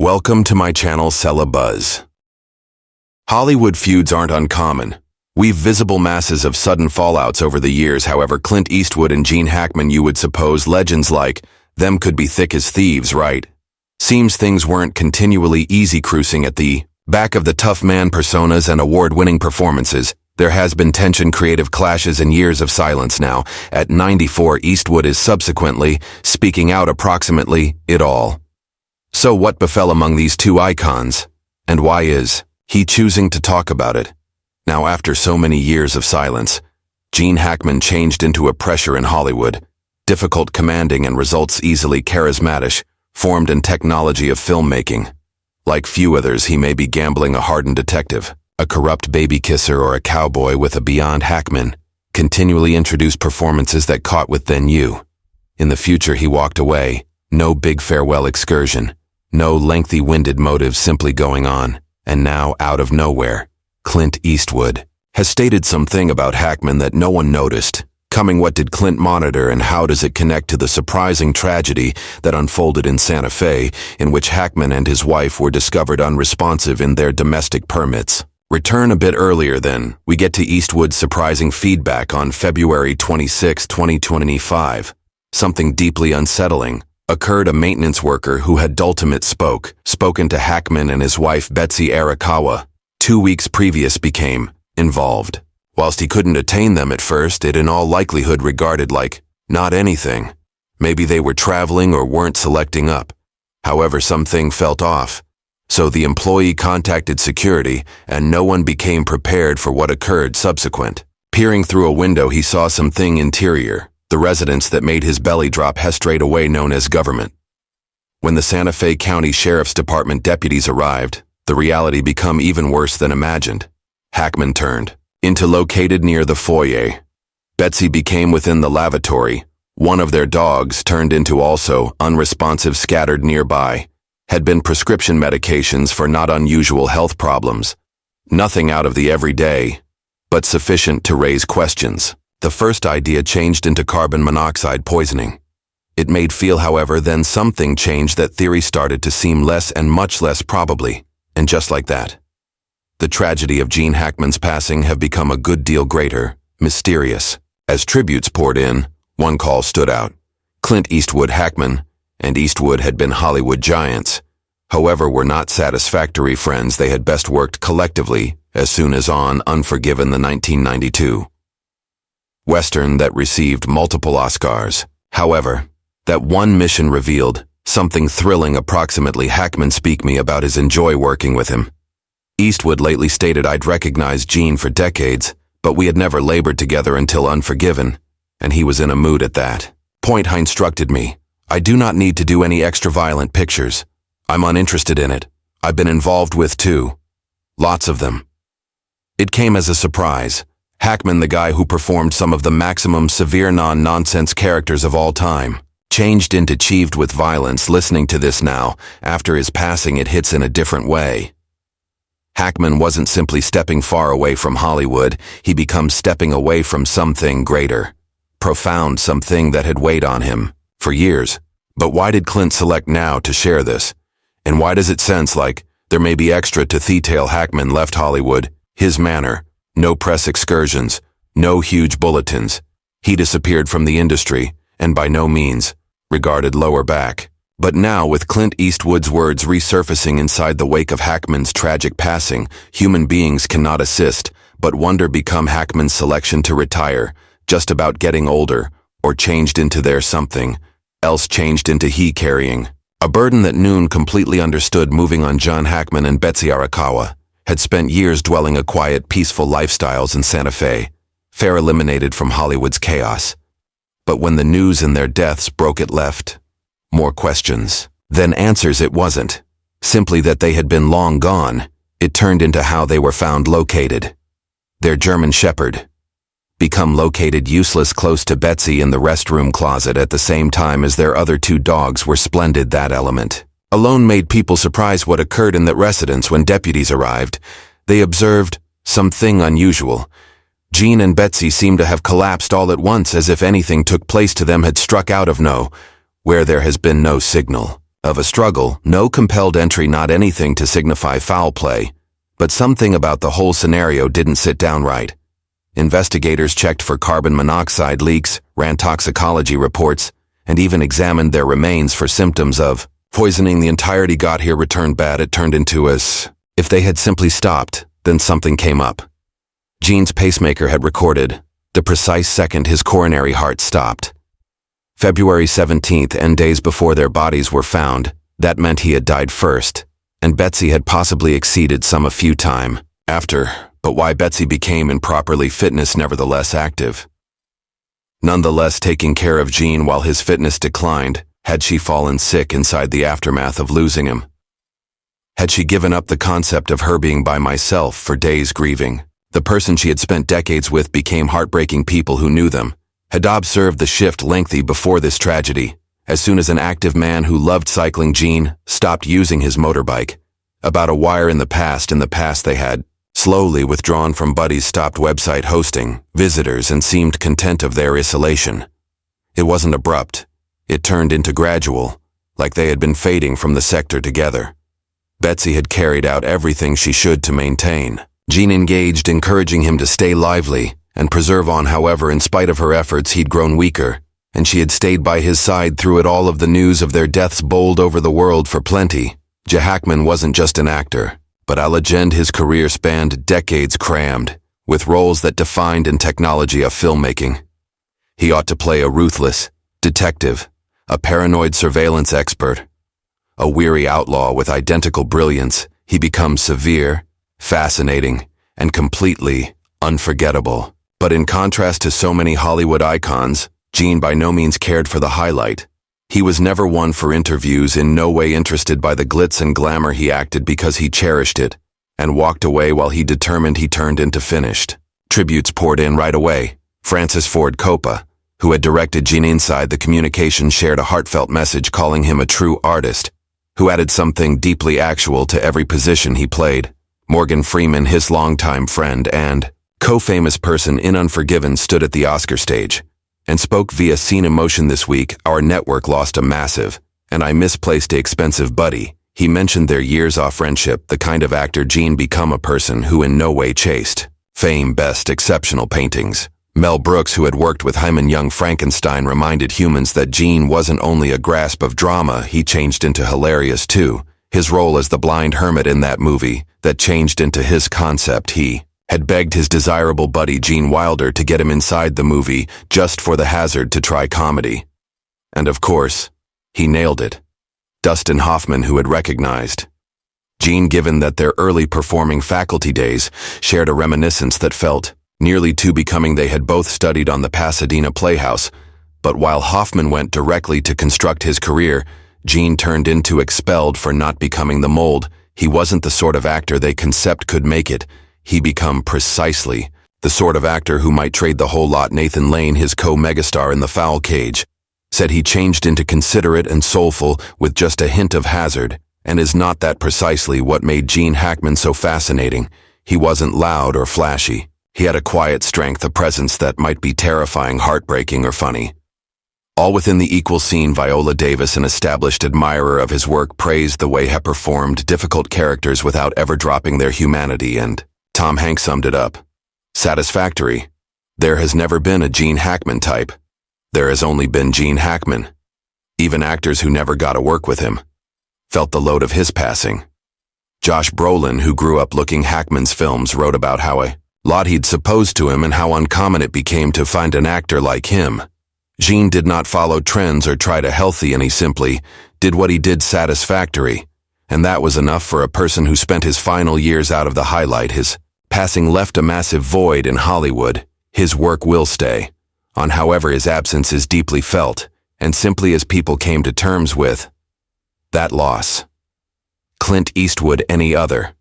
Welcome to my channel Sella Buzz. Hollywood feuds aren't uncommon. We've visible masses of sudden fallouts over the years. However, Clint Eastwood and Gene Hackman, you would suppose legends like them could be thick as thieves, right? Seems things weren't continually easy cruising at the back of the tough man personas and award-winning performances. There has been tension, creative clashes, and years of silence now. At 94, Eastwood is subsequently speaking out approximately it all. So what befell among these two icons, and why is he choosing to talk about it? Now, after so many years of silence, Gene Hackman changed into a pressure in Hollywood, difficult, commanding, and results easily charismatic, formed in technology of filmmaking. Like few others, he may be gambling a hardened detective, a corrupt baby kisser, or a cowboy with a beyond. Hackman continually introduced performances that caught with then you. In the future, he walked away, no big farewell excursion. No lengthy winded motive, simply going on. And now, out of nowhere, Clint Eastwood has stated something about Hackman that no one noticed. Coming, what did Clint monitor, and how does it connect to the surprising tragedy that unfolded in Santa Fe, in which Hackman and his wife were discovered unresponsive in their domestic permits? Return a bit earlier then, we get to Eastwood's surprising feedback on February 26, 2025. Something deeply unsettling occurred. A maintenance worker who had spoken to Hackman and his wife Betsy Arakawa 2 weeks previous became involved. Whilst he couldn't attain them at first, it in all likelihood regarded like not anything. Maybe they were traveling or weren't selecting up. However, something felt off. So the employee contacted security, and no one became prepared for what occurred subsequent. Peering through a window, he saw something interior. The residence that made his belly drop straight away, known as government. When the Santa Fe County Sheriff's Department deputies arrived, the reality became even worse than imagined. Hackman turned into located near the foyer. Betsy became within the lavatory. One of their dogs turned into also unresponsive, scattered nearby. Had been prescription medications for not unusual health problems. Nothing out of the everyday, but sufficient to raise questions. The first idea changed into carbon monoxide poisoning. It made feel, however, then something changed. That theory started to seem less and much less probably. And just like that, the tragedy of Gene Hackman's passing have become a good deal greater, mysterious. As tributes poured in, one call stood out. Clint Eastwood. Hackman and Eastwood had been Hollywood giants. However, were not satisfactory friends. They had best worked collectively as soon as on Unforgiven, the 1992 Western that received multiple Oscars. However, that one mission revealed something thrilling. Approximately, Hackman speak me about his enjoy working with him. Eastwood lately stated, I'd recognized Gene for decades, but we had never labored together until Unforgiven, and he was in a mood at that point. He instructed me, I do not need to do any extra violent pictures. I'm uninterested in it. I've been involved with two. Lots of them. It came as a surprise. Hackman, the guy who performed some of the maximum severe non-nonsense characters of all time, changed into achieved with violence. Listening to this now, after his passing, it hits in a different way. Hackman wasn't simply stepping far away from Hollywood, he becomes stepping away from something greater, profound, something that had weighed on him for years. But why did Clint select now to share this? And why does it sense like there may be extra to detail? Hackman left Hollywood, his manner, no press excursions, no huge bulletins. He disappeared from the industry, and by no means regarded lower back. But now, with Clint Eastwood's words resurfacing inside the wake of Hackman's tragic passing, human beings cannot assist but wonder. Become Hackman's selection to retire, just about getting older, or changed into their something else, changed into he carrying a burden that noon completely understood. Moving on, Gene Hackman and Betsy Arakawa had spent years dwelling a quiet, peaceful lifestyles in Santa Fe, fair eliminated from Hollywood's chaos. But when the news in their deaths broke, it left more questions than answers. It wasn't simply that they had been long gone. It turned into how they were found located. Their German Shepherd become located useless close to Betsy in the restroom closet at the same time as their other two dogs were splendid. That element alone made people surprise. What occurred in that residence when deputies arrived, they observed something unusual. Gene and Betsy seemed to have collapsed all at once, as if anything took place to them had struck out of nowhere. There has been no signal of a struggle, no compelled entry, not anything to signify foul play. But something about the whole scenario didn't sit down right. Investigators checked for carbon monoxide leaks, ran toxicology reports, and even examined their remains for symptoms of poisoning. The entirety got here returned bad. It turned into as if they had simply stopped, then something came up. Gene's pacemaker had recorded the precise second his coronary heart stopped. February 17th, and days before their bodies were found, that meant he had died first, and Betsy had possibly exceeded some a few time after, but why Betsy became improperly fitness nevertheless active. Nonetheless taking care of Gene while his fitness declined, had she fallen sick inside the aftermath of losing him? Had she given up the concept of her being by myself for days grieving? The person she had spent decades with became heartbreaking people who knew them. Had observed the shift lengthy before this tragedy, as soon as an active man who loved cycling, Gene, stopped using his motorbike. About a wire in the past they had slowly withdrawn from Buddy's stopped website hosting visitors and seemed content of their isolation. It wasn't abrupt. It turned into gradual, like they had been fading from the sector together. Betsy had carried out everything she should to maintain. Gene engaged, encouraging him to stay lively and preserve on. However, in spite of her efforts, he'd grown weaker, and she had stayed by his side through it all. Of the news of their deaths bowled over the world for plenty. Gene Hackman wasn't just an actor, but a legend. His career spanned decades, crammed with roles that defined in technology of filmmaking. He ought to play a ruthless detective, a paranoid surveillance expert, a weary outlaw with identical brilliance. He becomes severe, fascinating, and completely unforgettable. But in contrast to so many Hollywood icons, Gene by no means cared for the highlight. He was never one for interviews, in no way interested by the glitz and glamour. He acted because he cherished it, and walked away while he determined he turned into finished. Tributes poured in right away. Francis Ford Coppola, who had directed Gene inside the communication, shared a heartfelt message calling him a true artist, who added something deeply actual to every position he played. Morgan Freeman, his longtime friend and co-famous person in Unforgiven, stood at the Oscar stage and spoke via Scene Emotion this week. Our network lost a massive, and I misplaced a expensive buddy. He mentioned their years off friendship, the kind of actor Gene become, a person who in no way chased fame, best exceptional paintings. Mel Brooks, who had worked with Hyman Young Frankenstein, reminded humans that Gene wasn't only a grasp of drama, he changed into hilarious too. His role as the blind hermit in that movie that changed into his concept. He had begged his desirable buddy Gene Wilder to get him inside the movie just for the hazard to try comedy. And of course, he nailed it. Dustin Hoffman, who had recognized Gene, given that their early performing faculty days, shared a reminiscence that felt nearly too becoming. They had both studied on the Pasadena Playhouse, but while Hoffman went directly to construct his career, Gene turned into expelled for not becoming the mold. He wasn't the sort of actor they concept could make it. He become precisely the sort of actor who might trade the whole lot. Nathan Lane, his co-megastar in The Foul Cage, said he changed into considerate and soulful with just a hint of hazard. And is not that precisely what made Gene Hackman so fascinating? He wasn't loud or flashy. He had a quiet strength, a presence that might be terrifying, heartbreaking, or funny. All within the equal scene. Viola Davis, an established admirer of his work, praised the way he performed difficult characters without ever dropping their humanity, and Tom Hanks summed it up: satisfactory. There has never been a Gene Hackman type. There has only been Gene Hackman. Even actors who never got to work with him felt the load of his passing. Josh Brolin, who grew up looking Hackman's films, wrote about how a lot he'd supposed to him and how uncommon it became to find an actor like him. Gene did not follow trends or try to healthy, and he simply did what he did satisfactory. And that was enough for a person who spent his final years out of the highlight. His passing left a massive void in Hollywood. His work will stay on, however, his absence is deeply felt, and simply as people came to terms with that loss. Clint Eastwood, any other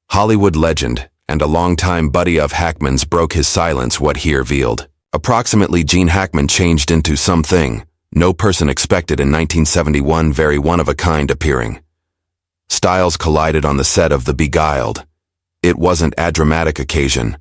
Hollywood legend and a longtime buddy of Hackman's, broke his silence. What he revealed approximately Gene Hackman changed into something no person expected in 1971, very one-of-a-kind appearing. Styles collided on the set of The Beguiled. It wasn't a dramatic occasion.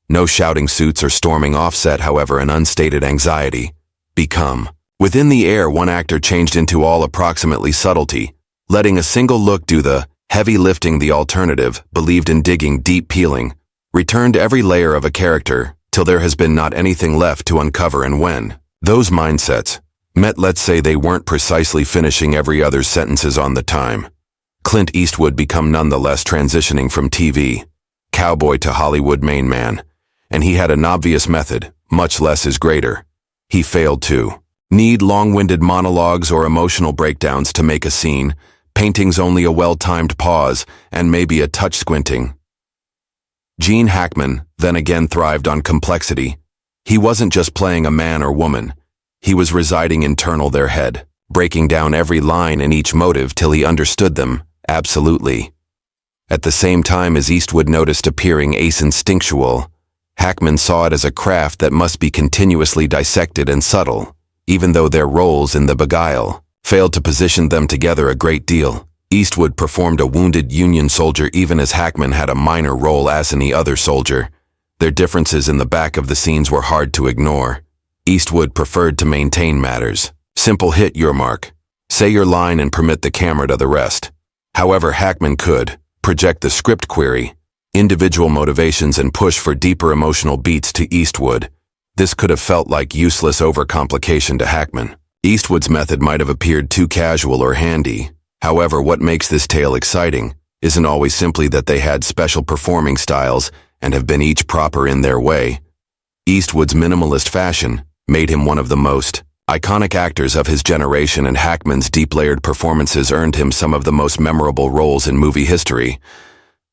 No shouting suits or storming off set, however, an unstated anxiety. Become Within the air, one actor changed into all approximately subtlety, letting a single look do the heavy lifting. The alternative, believed in digging deep, peeling, returned every layer of a character till there has been not anything left to uncover. And when those mindsets met, let's say they weren't precisely finishing every other's sentences on the time, Clint Eastwood become nonetheless transitioning from TV cowboy to Hollywood main man, and he had an obvious method, much less is greater. He failed to need long-winded monologues or emotional breakdowns to make a scene, paintings only a well-timed pause and maybe a touch squinting. Gene Hackman, then again, thrived on complexity. He wasn't just playing a man or woman. He was residing internal their head, breaking down every line and each motive till he understood them, absolutely. At the same time as Eastwood noticed appearing ace instinctual, Hackman saw it as a craft that must be continuously dissected and subtle, even though their roles in The Beguile failed to position them together a great deal. Eastwood performed a wounded Union soldier even as Hackman had a minor role as any other soldier. Their differences in the back of the scenes were hard to ignore. Eastwood preferred to maintain matters. Simple, hit your mark, say your line and permit the camera to the rest. However, Hackman could project the script query, individual motivations and push for deeper emotional beats to Eastwood. This could have felt like useless overcomplication to Hackman. Eastwood's method might have appeared too casual or handy. However, what makes this tale exciting isn't always simply that they had special performing styles and have been each proper in their way. Eastwood's minimalist fashion made him one of the most iconic actors of his generation, and Hackman's deep-layered performances earned him some of the most memorable roles in movie history.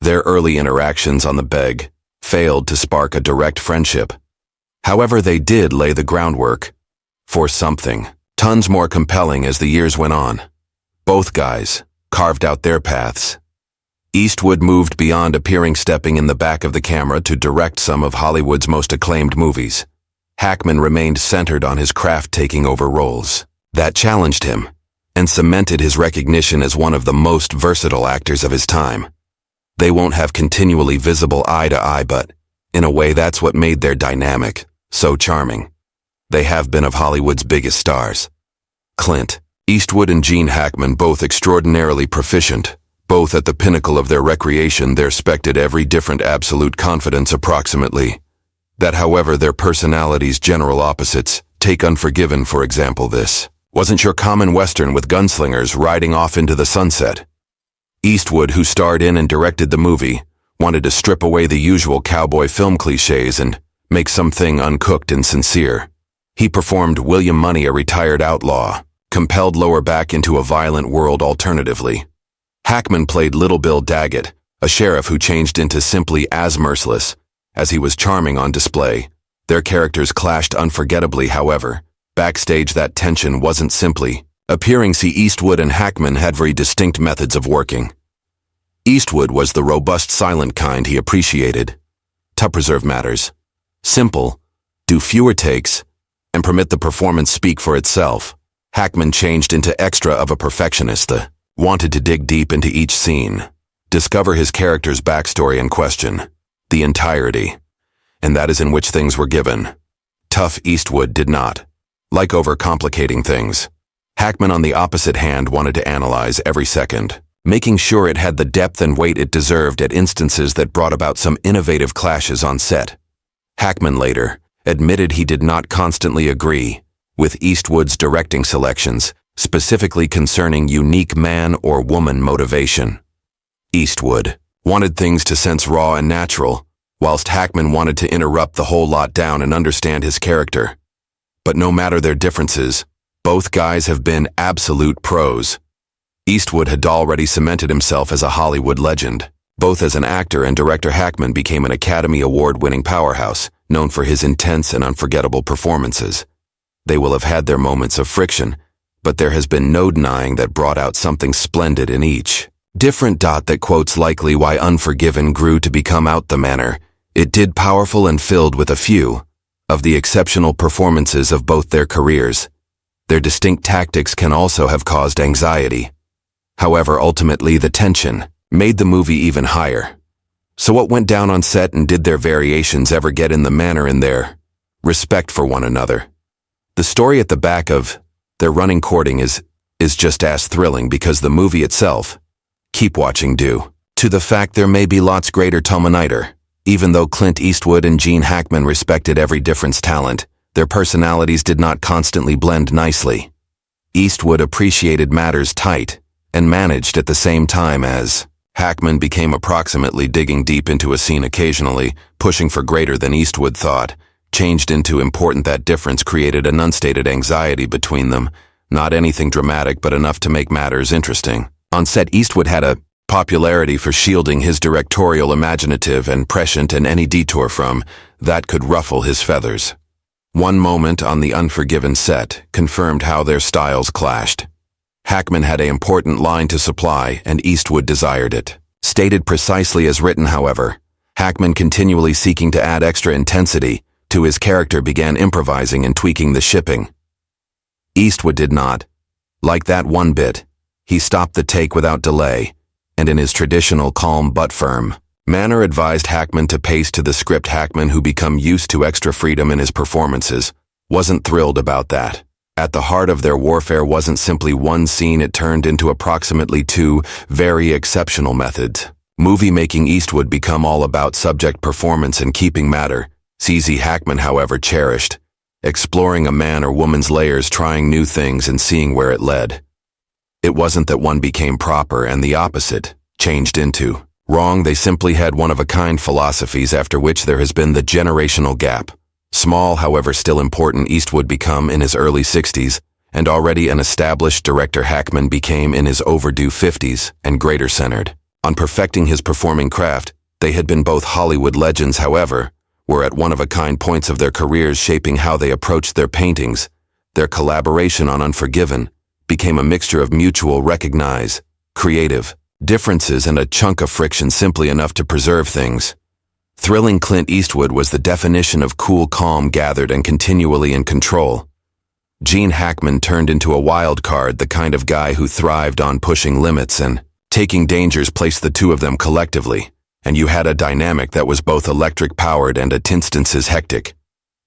Their early interactions on the Beg failed to spark a direct friendship. However, they did lay the groundwork for something tons more compelling as the years went on. Both guys carved out their paths. Eastwood moved beyond appearing, stepping in the back of the camera to direct some of Hollywood's most acclaimed movies. Hackman remained centered on his craft, taking over roles that challenged him and cemented his recognition as one of the most versatile actors of his time. They won't have continually visible eye to eye, but in a way that's what made their dynamic so charming. They have been of Hollywood's biggest stars. Clint Eastwood and Gene Hackman, both extraordinarily proficient, both at the pinnacle of their recreation, their respected every different absolute confidence approximately. That, however, their personalities general opposites. Take Unforgiven, for example. This wasn't your common Western with gunslingers riding off into the sunset. Eastwood, who starred in and directed the movie, wanted to strip away the usual cowboy film cliches and make something uncooked and sincere. He performed William Money, a retired outlaw, compelled lower back into a violent world alternatively. Hackman played Little Bill Daggett, a sheriff who changed into simply as merciless as he was charming on display. Their characters clashed unforgettably, however. Backstage, that tension wasn't simply appearing. See, Eastwood and Hackman had very distinct methods of working. Eastwood was the robust, silent kind he appreciated to preserve matters simple, do fewer takes, and permit the performance speak for itself. Hackman changed into extra of a perfectionist, wanted to dig deep into each scene, discover his character's backstory and question the entirety, and that is in which things were given. Tough Eastwood did not like overcomplicating things. Hackman, on the opposite hand, wanted to analyze every second, making sure it had the depth and weight it deserved at instances that brought about some innovative clashes on set. Hackman later admitted he did not constantly agree with Eastwood's directing selections, specifically concerning unique man or woman motivation. Eastwood wanted things to sense raw and natural, whilst Hackman wanted to interrupt the whole lot down and understand his character. But no matter their differences, both guys have been absolute pros. Eastwood had already cemented himself as a Hollywood legend. Both as an actor and director, Hackman became an Academy Award-winning powerhouse, known for his intense and unforgettable performances. They will have had their moments of friction, but there has been no denying that brought out something splendid in each different. That quotes likely why Unforgiven grew to become out the manner it did, powerful and filled with a few of the exceptional performances of both their careers. Their distinct tactics can also have caused anxiety. However, ultimately the tension made the movie even higher. So what went down on set, and did their variations ever get in the manner in their respect for one another? The story at the back of Their running courting is just as thrilling because the movie itself, keep watching due to the fact there may be lots greater Terminator. Even though Clint Eastwood and Gene Hackman respected every difference talent, their personalities did not constantly blend nicely. Eastwood appreciated matters tight and managed at the same time as Hackman became approximately digging deep into a scene occasionally, pushing for greater than Eastwood thought, changed into important. That difference created an unstated anxiety between them, not anything dramatic but enough to make matters interesting. On set, Eastwood had a popularity for shielding his directorial imaginative and prescient, and any detour from that could ruffle his feathers. One moment on the Unforgiven set confirmed how their styles clashed. Hackman had an important line to supply, and Eastwood desired it. Stated precisely as written, however, Hackman, continually seeking to add extra intensity to his character, began improvising and tweaking the shipping. Eastwood did not like that one bit. He stopped the take without delay, and in his traditional calm but firm manner advised Hackman to pace to the script. Hackman, who become used to extra freedom in his performances, wasn't thrilled about that. At the heart of their warfare wasn't simply one scene, it turned into approximately two very exceptional methods. Movie making. Eastwood become all about subject performance and keeping matter. CZ Hackman, however, cherished exploring a man or woman's layers, trying new things and seeing where it led. It wasn't that one became proper and the opposite changed into wrong. They simply had one-of-a-kind philosophies, after which there has been the generational gap. Small, however still important. Eastwood become in his early 60s, and already an established director. Hackman became in his overdue 50s and greater centered on perfecting his performing craft. They had been both Hollywood legends, however, were at one-of-a-kind points of their careers, shaping how they approached their paintings. Their collaboration on Unforgiven became a mixture of mutual recognize, creative differences, and a chunk of friction, simply enough to preserve things. Thrilling. Clint Eastwood was the definition of cool, calm, gathered, and continually in control. Gene Hackman turned into a wild card, the kind of guy who thrived on pushing limits and taking dangers. Placed the two of them collectively, and you had a dynamic that was both electric-powered and at instances hectic.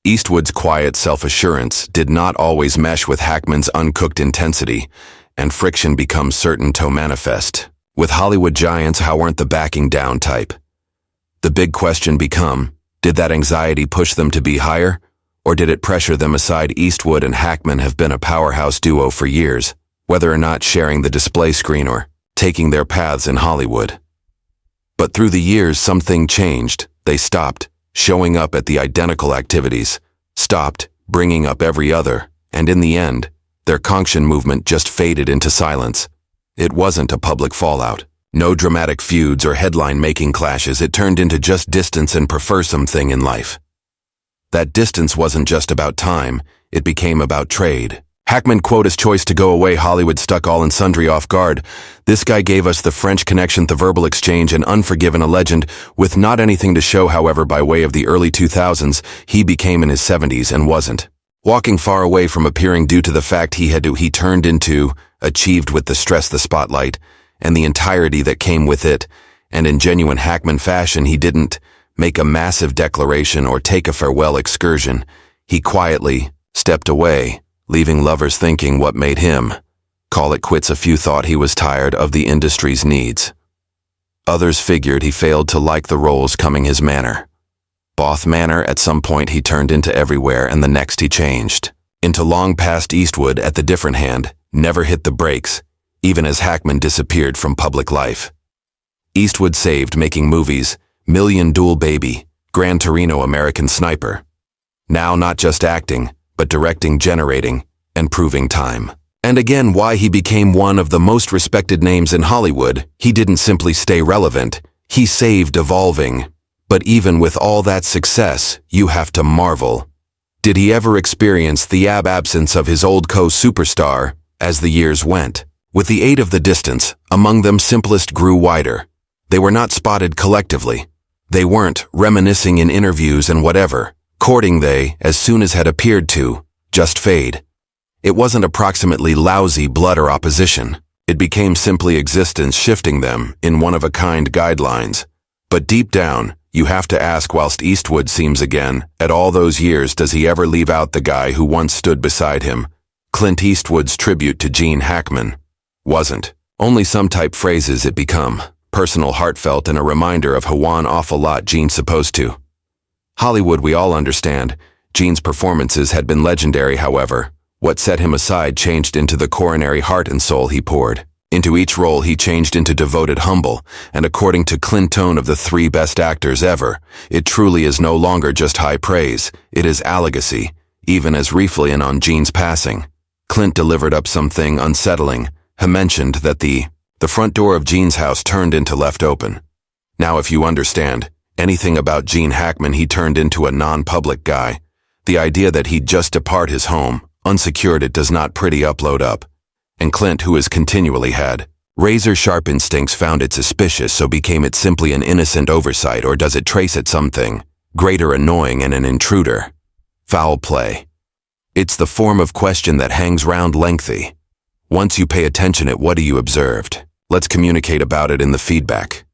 Eastwood's quiet self-assurance did not always mesh with Hackman's uncooked intensity, and friction becomes certain to manifest. With Hollywood giants, how weren't the backing down type? The big question become, did that anxiety push them to be higher, or did it pressure them aside? Eastwood and Hackman have been a powerhouse duo for years, whether or not sharing the display screen or taking their paths in Hollywood. But through the years, something changed. They stopped showing up at the identical activities, stopped bringing up every other, and in the end, their Conction movement just faded into silence. It wasn't a public fallout. No dramatic feuds or headline-making clashes. It turned into just distance and prefer something in life. That distance wasn't just about time, it became about trade. Hackman, quote, his choice to go away. Hollywood stuck all and sundry off guard. This guy gave us the French Connection, the verbal exchange, and Unforgiven, a legend, with not anything to show. However, by way of the early 2000s, he became in his 70s and wasn't walking far away from appearing due to the fact he turned into, achieved with the stress, the spotlight, and the entirety that came with it, and in genuine Hackman fashion, he didn't make a massive declaration or take a farewell excursion. He quietly stepped away, leaving lovers thinking what made him call it quits. A few thought he was tired of the industry's needs. Others figured he failed to like the roles coming his manner. Both manner. At some point he turned into everywhere, and the next he changed into long past. Eastwood, at the different hand, never hit the brakes, even as Hackman disappeared from public life. Eastwood saved making movies, Million Duel Baby, Gran Torino, American Sniper. Now not just acting, but directing, generating, and proving time and again why he became one of the most respected names in Hollywood. He didn't simply stay relevant, he saved evolving. But even with all that success, you have to marvel. Did he ever experience the absence of his old co-superstar as the years went? With the aid of the distance, among them simplest grew wider. They were not spotted collectively. They weren't reminiscing in interviews and whatever. Courting they, as soon as had appeared to, just fade. It wasn't approximately lousy blood or opposition. It became simply existence shifting them in one-of-a-kind guidelines. But deep down, you have to ask, whilst Eastwood seems again, at all those years, does he ever leave out the guy who once stood beside him, Clint Eastwood's tribute to Gene Hackman wasn't. Only some type phrases it become. Personal, heartfelt, and a reminder of how one awful lot Gene's supposed to. Hollywood, we all understand. Gene's performances had been legendary, however. What set him aside changed into the coronary heart and soul he poured. Into each role he changed into devoted, humble, and according to Clint Tone of the 3 best actors ever, it truly is no longer just high praise, it is allegacy, even as reflection on Gene's passing. Clint delivered up something unsettling. He mentioned that the front door of Gene's house turned into left open. Now if you understand anything about Gene Hackman, he turned into a non-public guy. The idea that he'd just depart his home, unsecured, it does not pretty upload up. And Clint, who has continually had razor-sharp instincts, found it suspicious, so became it simply an innocent oversight, or does it trace at something greater, annoying, and an intruder? Foul play. It's the form of question that hangs round lengthy. Once you pay attention at what you observed, let's communicate about it in the feedback.